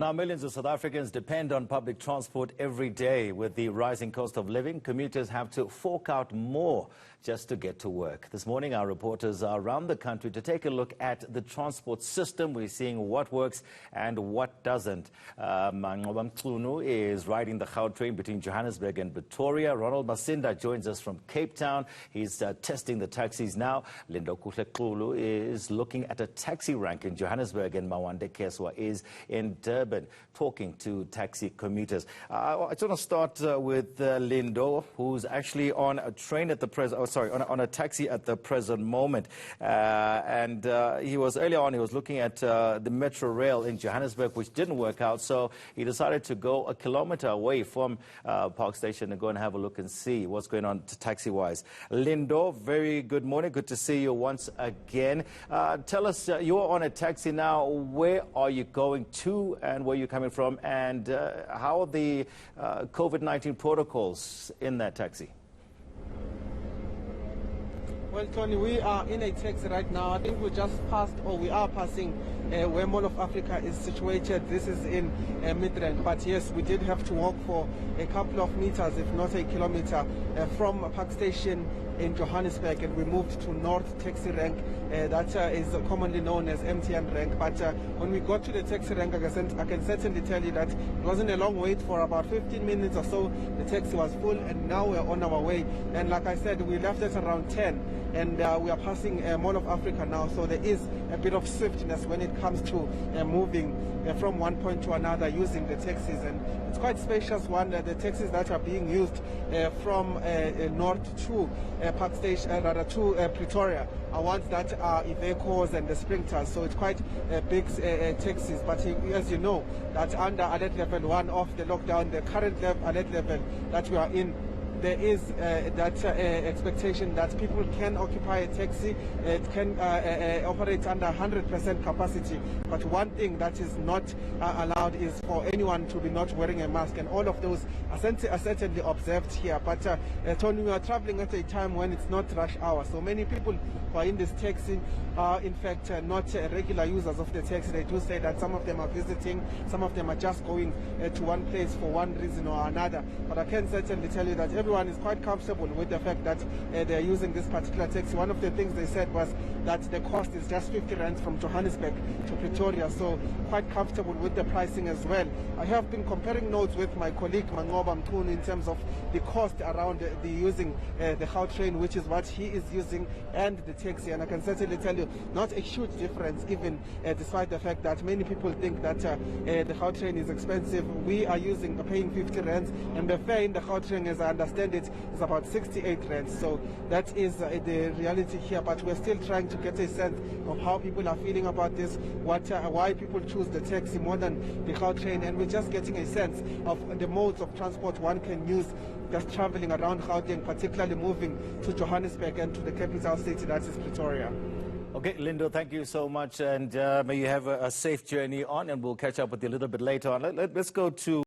Now, millions of South Africans depend on public transport every day. With the rising cost of living, commuters have to fork out more just to get to work. This morning, our reporters are around the country to take a look at the transport system. We're seeing what works and what doesn't. Manqoba Mchunu is riding the Gautrain between Johannesburg and Pretoria. Ronald Masinda joins us from Cape Town. He's testing the taxis now. Lindo Kuhlekulu is looking at a taxi rank in Johannesburg, and Mawande Keswa is in Durban, talking to taxi commuters. I just want to start with Lindo, who's actually on a train at the present, on a taxi at the present moment. He was earlier on, he was looking at the Metro Rail in Johannesburg, which didn't work out. So he decided to go a kilometer away from Park Station and go and have a look and see what's going on taxi-wise. Lindo, very good morning. Good to see you once again. Tell us, you're on a taxi now. Where are you going to and where are you coming from, and how are the COVID-19 protocols in that taxi? Well, Tony, we are in a taxi right now. I think we just passed, or we are passing where Mall of Africa is situated. This is in Midrand. But yes, we did have to walk for a couple of meters, if not a kilometer, from Park Station in Johannesburg, and we moved to North Taxi Rank, that is commonly known as MTN Rank. But when we got to the taxi rank, I can certainly tell you that it wasn't a long wait. For about 15 minutes or so, the taxi was full, and now we're on our way. And like I said, we left at around 10, and we are passing Mall of Africa now, so there is a bit of swiftness when it comes to moving from one point to another using the taxis. And it's quite spacious one. The taxis that are being used from north to Park Station, rather to Pretoria, are ones that are Ivecos and the Sprinters, so it's quite big taxis. But as you know, that under alert level 1 of the lockdown, the current alert level that we are in, there is that expectation that people can occupy a taxi. It can operate under 100% capacity. But one thing that is not allowed is for anyone to be not wearing a mask, and all of those are certainly observed here. But Tony, we are traveling at a time when it's not rush hour, so many people who are in this taxi are in fact not regular users of the taxi. They do say that some of them are visiting, some of them are just going to one place for one reason or another. But I can certainly tell you that everyone is quite comfortable with the fact that they're using this particular taxi. One of the things they said was that the cost is just 50 rand from Johannesburg to Pretoria, so quite comfortable with the pricing as well. I have been comparing notes with my colleague Manqoba Mchunu in terms of the cost around the using the Gautrain, which is what he is using, and the taxi, and I can certainly tell you not a huge difference, even despite the fact that many people think that the Gautrain is expensive. We are paying 50 rands, and the fare in the Gautrain, as I understand it, is about 68 rands. So that is the reality here, but we're still trying to get a sense of how people are feeling about this, why people choose the taxi more than the Gautrain, and we're just getting a sense of the modes of transport one can use just traveling around Gauteng, particularly moving to Johannesburg and to the capital city, that is Pretoria. Okay, Lindo, thank you so much, and may you have a safe journey on, and we'll catch up with you a little bit later on. Let's go to